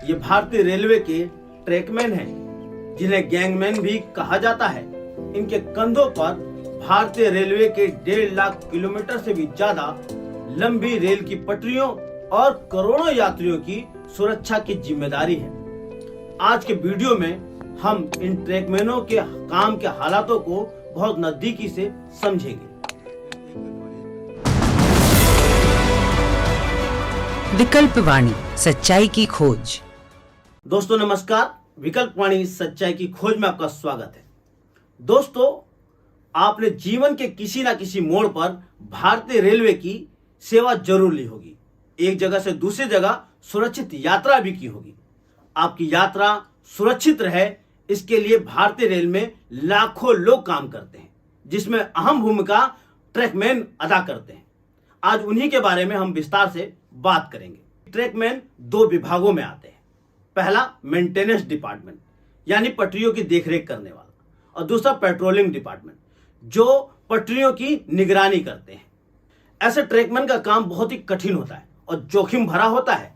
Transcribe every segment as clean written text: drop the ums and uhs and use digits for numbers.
ये भारतीय रेलवे के ट्रैकमैन हैं, जिन्हें गैंगमैन भी कहा जाता है। इनके कंधों पर भारतीय रेलवे के 1.5 लाख किलोमीटर से भी ज्यादा लंबी रेल की पटरियों और करोड़ों यात्रियों की सुरक्षा की जिम्मेदारी है। आज के वीडियो में हम इन ट्रैकमैनों के काम के हालातों को बहुत नजदीकी से समझेंगे। विकल्प वाणी, सच्चाई की खोज। दोस्तों नमस्कार, विकल्प वाणी सच्चाई की खोज में आपका स्वागत है। दोस्तों, आपने जीवन के किसी ना किसी मोड़ पर भारतीय रेलवे की सेवा जरूर ली होगी। एक जगह से दूसरी जगह सुरक्षित यात्रा भी की होगी। आपकी यात्रा सुरक्षित रहे, इसके लिए भारतीय रेल में लाखों लोग काम करते हैं, जिसमें अहम भूमिका ट्रैकमैन अदा करते हैं। आज उन्हीं के बारे में हम विस्तार से बात करेंगे। ट्रैकमैन 2 विभागों में आते हैं। पहला मेंटेनेंस डिपार्टमेंट, यानी पटरियों की देखरेख करने वाला, और दूसरा पेट्रोलिंग डिपार्टमेंट, जो पटरियों की निगरानी करते हैं। ऐसे ट्रैकमैन का काम बहुत ही कठिन होता है और जोखिम भरा होता है।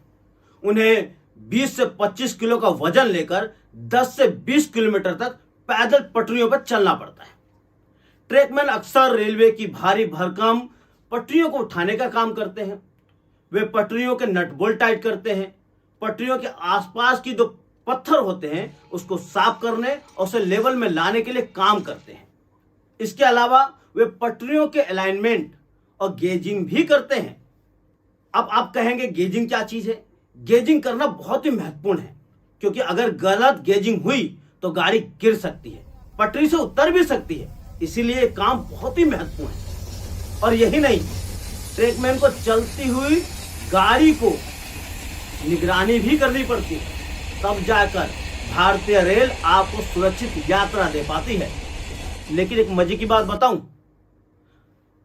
उन्हें 20 से 25 किलो का वजन लेकर 10 से 20 किलोमीटर तक पैदल पटरियों पर चलना पड़ता है। ट्रैकमैन अक्सर रेलवे की भारी भरकम पटरियों को उठाने का काम करते हैं। वे पटरियों के नट बोल्ट टाइट करते हैं। पटरियों के आसपास की जो पत्थर होते हैं उसको साफ करने और उसे लेवल में लाने के लिए काम करते हैं। इसके अलावा वे पटरियों के अलाइनमेंट और गेजिंग भी करते हैं। अब आप कहेंगे गेजिंग क्या चीज है? गेजिंग करना बहुत ही महत्वपूर्ण है, क्योंकि अगर गलत गेजिंग हुई तो गाड़ी गिर सकती है, पटरी से उतर भी सकती है। इसीलिए यह काम बहुत ही महत्वपूर्ण है। और यही नहीं, ट्रैकमैन को चलती हुई गाड़ी को निगरानी भी करनी पड़ती है, तब जाकर भारतीय रेल आपको सुरक्षित यात्रा दे पाती है। लेकिन एक मजे की बात बताऊं,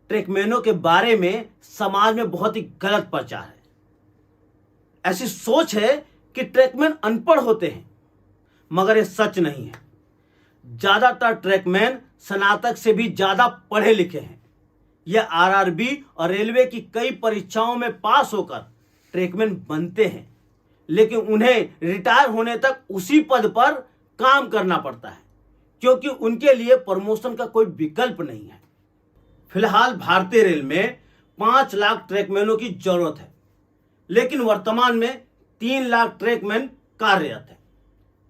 ट्रैकमैनों के बारे में समाज में बहुत ही गलत प्रचार है। ऐसी सोच है कि ट्रैकमैन अनपढ़ होते हैं, मगर ये सच नहीं है। ज्यादातर ट्रैकमैन स्नातक से भी ज्यादा पढ़े लिखे हैं। यह आरआरबी और रेलवे की कई परीक्षाओं में पास होकर ट्रैकमैन बनते हैं, लेकिन उन्हें रिटायर होने तक उसी पद पर काम करना पड़ता है, क्योंकि उनके लिए प्रमोशन का कोई विकल्प नहीं है। फिलहाल भारतीय रेल में 5 लाख ट्रैकमैनों की जरूरत है, लेकिन वर्तमान में 3 लाख ट्रैकमैन कार्यरत है।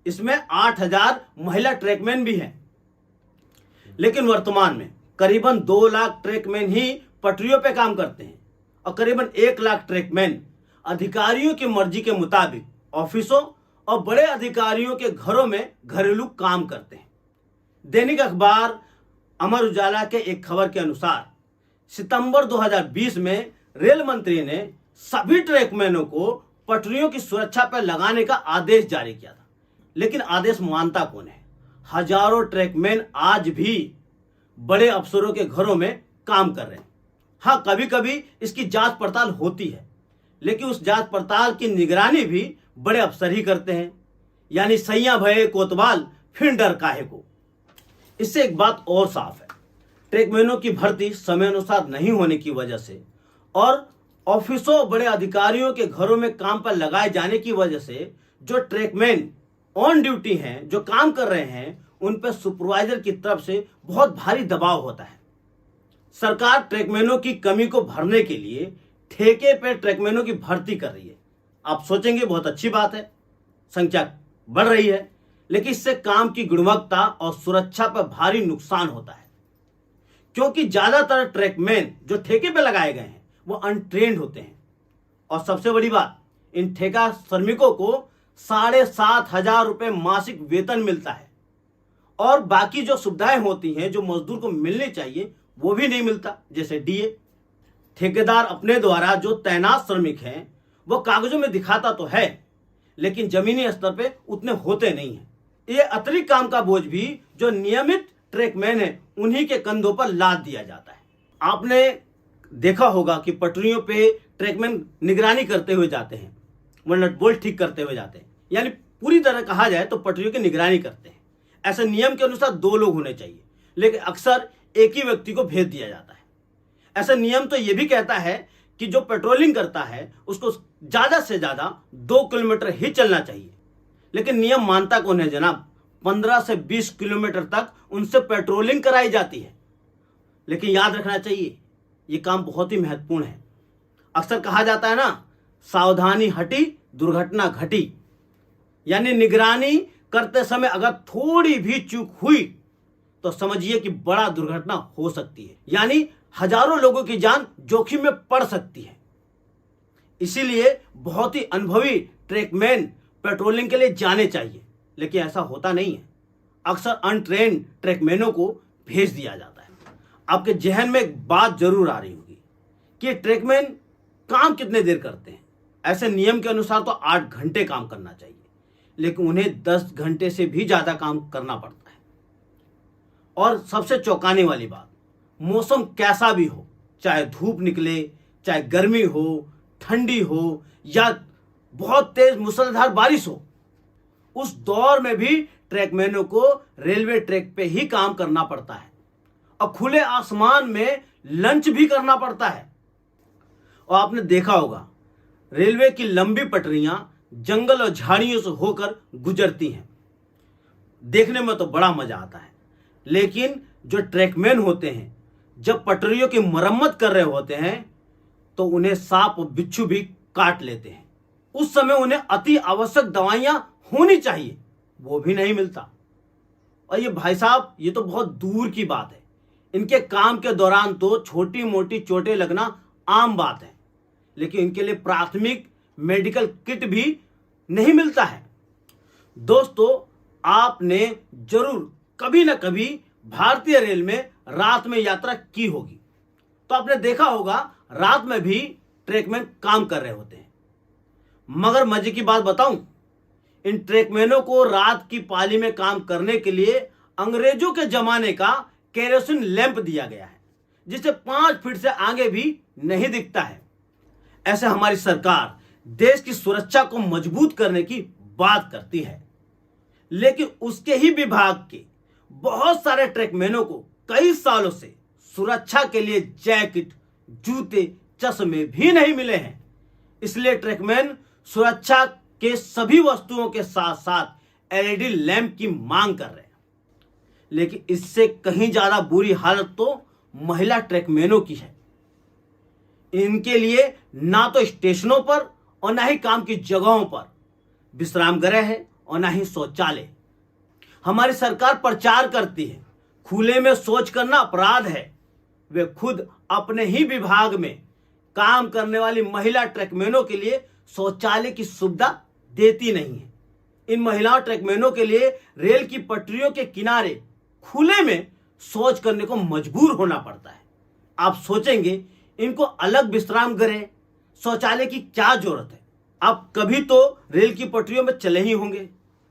इसमें 8,000 महिला ट्रैकमैन भी हैं। लेकिन वर्तमान में करीबन 2 लाख ट्रैकमैन ही पटरियों पे काम करते हैं और करीबन 1 लाख ट्रैकमैन अधिकारियों की मर्जी के मुताबिक ऑफिसों और बड़े अधिकारियों के घरों में घरेलू काम करते हैं। दैनिक अखबार अमर उजाला के एक खबर के अनुसार सितंबर 2020 में रेल मंत्री ने सभी ट्रैकमैनों को पटरियों की सुरक्षा पर लगाने का आदेश जारी किया था, लेकिन आदेश मानता कौन है? हजारों ट्रैकमैन आज भी बड़े अफसरों के घरों में काम कर रहे हैं। हाँ, कभी कभी इसकी जांच पड़ताल होती है, लेकिन उस जांच पड़ताल की निगरानी भी बड़े अफसर ही करते हैं। यानी सैया भये कोतवाल, फिर डर काहे को। इससे एक बात और साफ है, ट्रैकमैनों की भर्ती समय अनुसार नहीं होने की वजह से और ऑफिसों बड़े अधिकारियों के घरों में काम पर लगाए जाने की वजह से जो ट्रैकमैन ऑन ड्यूटी हैं, जो काम कर रहे हैं, उन पर सुपरवाइजर की तरफ से बहुत भारी दबाव होता है। सरकार ट्रैकमैनों की कमी को भरने के लिए ठेके पर ट्रैकमैनों की भर्ती कर रही है। आप सोचेंगे बहुत अच्छी बात है, संख्या बढ़ रही है, लेकिन इससे काम की गुणवत्ता और सुरक्षा पर भारी नुकसान होता है, क्योंकि ज्यादातर ट्रैकमैन जो ठेके पर लगाए गए हैं वो अनट्रेन्ड होते हैं। और सबसे बड़ी बात, इन ठेका श्रमिकों को 7,500 रुपये मासिक वेतन मिलता है, और बाकी जो सुविधाएं होती हैं जो मजदूर को मिलनी चाहिए वो भी नहीं मिलता, जैसे डीए। ठेकेदार अपने द्वारा जो तैनात श्रमिक हैं वो कागजों में दिखाता तो है, लेकिन जमीनी स्तर पे उतने होते नहीं हैं। ये अतिरिक्त काम का बोझ भी जो नियमित ट्रैकमैन है उन्हीं के कंधों पर लाद दिया जाता है। आपने देखा होगा कि पटरियों पे ट्रैकमैन निगरानी करते हुए जाते हैं, वो नट बोल्ट ठीक करते हुए जाते हैं, यानी पूरी तरह कहा जाए तो पटरियों की निगरानी करते हैं। ऐसे नियम के अनुसार 2 लोग होने चाहिए, लेकिन अक्सर एक ही व्यक्ति को भेज दिया जाता है। ऐसा नियम तो यह भी कहता है कि जो पेट्रोलिंग करता है उसको ज्यादा से ज्यादा 2 किलोमीटर ही चलना चाहिए। लेकिन नियम मानता कौन है जनाब? 15 से 20 किलोमीटर तक उनसे पेट्रोलिंग कराई जाती है। लेकिन याद रखना चाहिए, ये काम बहुत ही महत्वपूर्ण है। अक्सर कहा जाता है ना, सावधानी हटी दुर्घटना घटी। यानी निगरानी करते समय अगर थोड़ी भी चूक हुई तो समझिए कि बड़ा दुर्घटना हो सकती है, यानी हजारों लोगों की जान जोखिम में पड़ सकती है। इसीलिए बहुत ही अनुभवी ट्रैकमैन पेट्रोलिंग के लिए जाने चाहिए। लेकिन ऐसा होता नहीं है, अक्सर अनट्रेन्ड ट्रैकमैनों को भेज दिया जाता है। आपके जहन में एक बात जरूर आ रही होगी कि ट्रैकमैन काम कितने देर करते हैं। ऐसे नियम के अनुसार तो 8 घंटे काम करना चाहिए, लेकिन उन्हें 10 घंटे से भी ज्यादा काम करना पड़ता है। और सबसे चौंकाने वाली बात, मौसम कैसा भी हो, चाहे धूप निकले, चाहे गर्मी हो, ठंडी हो या बहुत तेज मूसलाधार बारिश हो, उस दौर में भी ट्रैकमैनों को रेलवे ट्रैक पे ही काम करना पड़ता है और खुले आसमान में लंच भी करना पड़ता है। और आपने देखा होगा, रेलवे की लंबी पटरियां जंगल और झाड़ियों से होकर गुजरती हैं। देखने में तो बड़ा मजा आता है, लेकिन जो ट्रैकमैन होते हैं जब पटरियों की मरम्मत कर रहे होते हैं तो उन्हें सांप और बिच्छू भी काट लेते हैं। उस समय उन्हें अति आवश्यक दवाइयां होनी चाहिए, वो भी नहीं मिलता। और ये भाई साहब, ये तो बहुत दूर की बात है, इनके काम के दौरान तो छोटी मोटी चोटें लगना आम बात है, लेकिन इनके लिए प्राथमिक मेडिकल किट भी नहीं मिलता है। दोस्तों, आपने जरूर कभी ना कभी भारतीय रेल में रात में यात्रा की होगी, तो आपने देखा होगा रात में भी ट्रैकमैन काम कर रहे होते हैं। मगर मजे की बात बताऊं, इन ट्रैकमैनों को रात की पाली में काम करने के लिए अंग्रेजों के जमाने का केरोसिन लैंप दिया गया है, जिसे 5 फीट से आगे भी नहीं दिखता है। ऐसे हमारी सरकार देश की सुरक्षा को मजबूत करने की बात करती है, लेकिन उसके ही विभाग के बहुत सारे ट्रैकमैनों को कई सालों से सुरक्षा के लिए जैकेट, जूते, चश्मे भी नहीं मिले हैं। इसलिए ट्रैकमैन सुरक्षा के सभी वस्तुओं के साथ साथ एलईडी लैंप की मांग कर रहे हैं। लेकिन इससे कहीं ज्यादा बुरी हालत तो महिला ट्रैकमैनों की है। इनके लिए ना तो स्टेशनों पर और ना ही काम की जगहों पर विश्राम गृह है और ना ही शौचालय। हमारी सरकार प्रचार करती है खुले में शौच करना अपराध है। वे खुद अपने ही विभाग में काम करने वाली महिला ट्रैकमैनों के लिए शौचालय की सुविधा देती नहीं है। इन महिला ट्रैकमैनों के लिए रेल की पटरियों के किनारे खुले में शौच करने को मजबूर होना पड़ता है। आप सोचेंगे इनको अलग विश्राम गृह, शौचालय की क्या जरूरत है? आप कभी तो रेल की पटरियों में चले ही होंगे,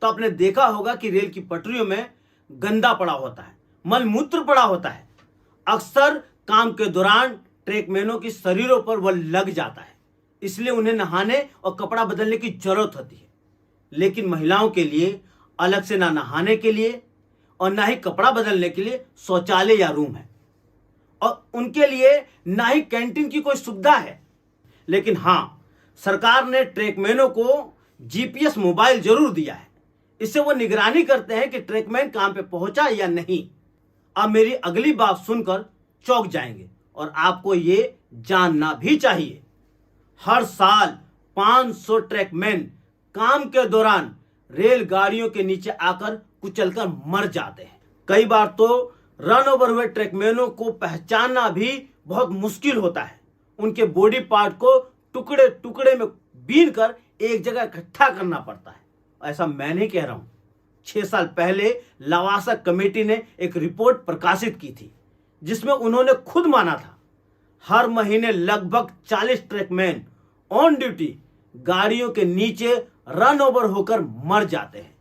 तो आपने देखा होगा कि रेल की पटरियों में गंदा पड़ा होता है, मलमूत्र पड़ा होता है। अक्सर काम के दौरान ट्रैकमैनों के शरीरों पर वह लग जाता है, इसलिए उन्हें नहाने और कपड़ा बदलने की जरूरत होती है। लेकिन महिलाओं के लिए अलग से ना नहाने के लिए और ना ही कपड़ा बदलने के लिए शौचालय या रूम है, और उनके लिए ना ही कैंटीन की कोई सुविधा है। लेकिन हाँ, सरकार ने ट्रैकमैनों को जीपीएस मोबाइल जरूर दिया है। इससे वो निगरानी करते हैं कि ट्रैकमैन काम पे पहुंचा या नहीं। अब मेरी अगली बात सुनकर चौंक जाएंगे और आपको ये जानना भी चाहिए, हर साल 500 ट्रैकमैन काम के दौरान रेलगाड़ियों के नीचे आकर कुचलकर मर जाते हैं। कई बार तो रन ओवर हुए ट्रैकमैनों को पहचानना भी बहुत मुश्किल होता है। उनके बॉडी पार्ट को टुकड़े टुकड़े में बीन कर एक जगह इकट्ठा करना पड़ता है। ऐसा मैं नहीं कह रहा हूं। 6 साल पहले लवासा कमेटी ने एक रिपोर्ट प्रकाशित की थी, जिसमें उन्होंने खुद माना था हर महीने लगभग 40 ट्रैकमैन ऑन ड्यूटी गाड़ियों के नीचे रन ओवर होकर मर जाते हैं।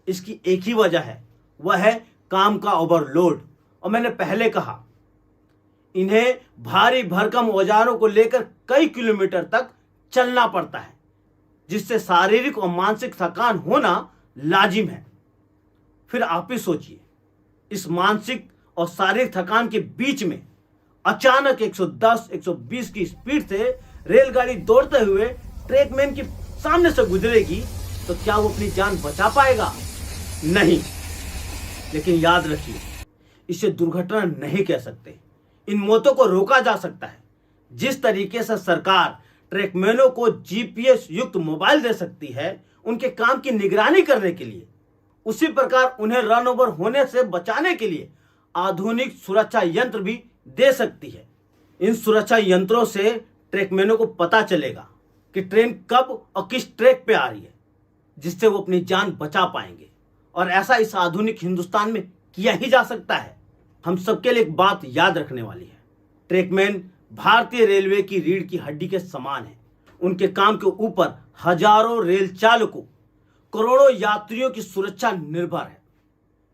इसकी एक ही वजह है, वह है काम का ओवरलोड। और मैंने पहले कहा, इन्हें भारी भरकम औजारों को लेकर कई किलोमीटर तक चलना पड़ता है, जिससे शारीरिक और मानसिक थकान होना लाजिम है। फिर आप ही सोचिए, इस मानसिक और शारीरिक थकान के बीच में अचानक 110-120 की स्पीड से रेलगाड़ी दौड़ते हुए ट्रैकमैन के सामने से गुजरेगी तो क्या वो अपनी जान बचा पाएगा? नहीं। लेकिन याद रखिए, इसे दुर्घटना नहीं कह सकते। इन मौतों को रोका जा सकता है। जिस तरीके से सरकार ट्रैकमैनों को जीपीएस युक्त मोबाइल दे सकती है उनके काम की निगरानी करने के लिए, उसी प्रकार उन्हें रन ओवर होने से बचाने के लिए आधुनिक सुरक्षा यंत्र भी दे सकती है। इन सुरक्षा यंत्रों से ट्रैकमैनों को पता चलेगा कि ट्रेन कब और किस ट्रैक पे आ रही है, जिससे वो अपनी जान बचा पाएंगे। और ऐसा इस आधुनिक हिंदुस्तान में किया ही जा सकता है। हम सबके लिए एक बात याद रखने वाली है, ट्रैकमैन भारतीय रेलवे की रीढ़ की हड्डी के समान है। उनके काम के ऊपर हजारों रेल चालकों, करोड़ों यात्रियों की सुरक्षा निर्भर है,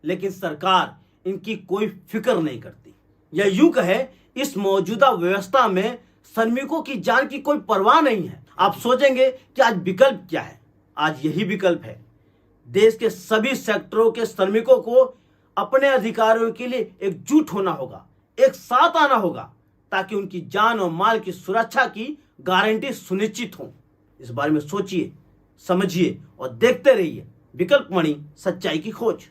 लेकिन सरकार इनकी कोई फिक्र नहीं करती। या यूं कहे, इस मौजूदा व्यवस्था में श्रमिकों की जान की कोई परवाह नहीं है। आप सोचेंगे कि आज विकल्प क्या है? आज यही विकल्प है। देश के सभी सेक्टरों के श्रमिकों को अपने अधिकारों के लिए एकजुट होना होगा, एक साथ आना होगा, ताकि उनकी जान और माल की सुरक्षा की गारंटी सुनिश्चित हो। इस बारे में सोचिए, समझिए और देखते रहिए विकल्प वाणी, सच्चाई की खोज।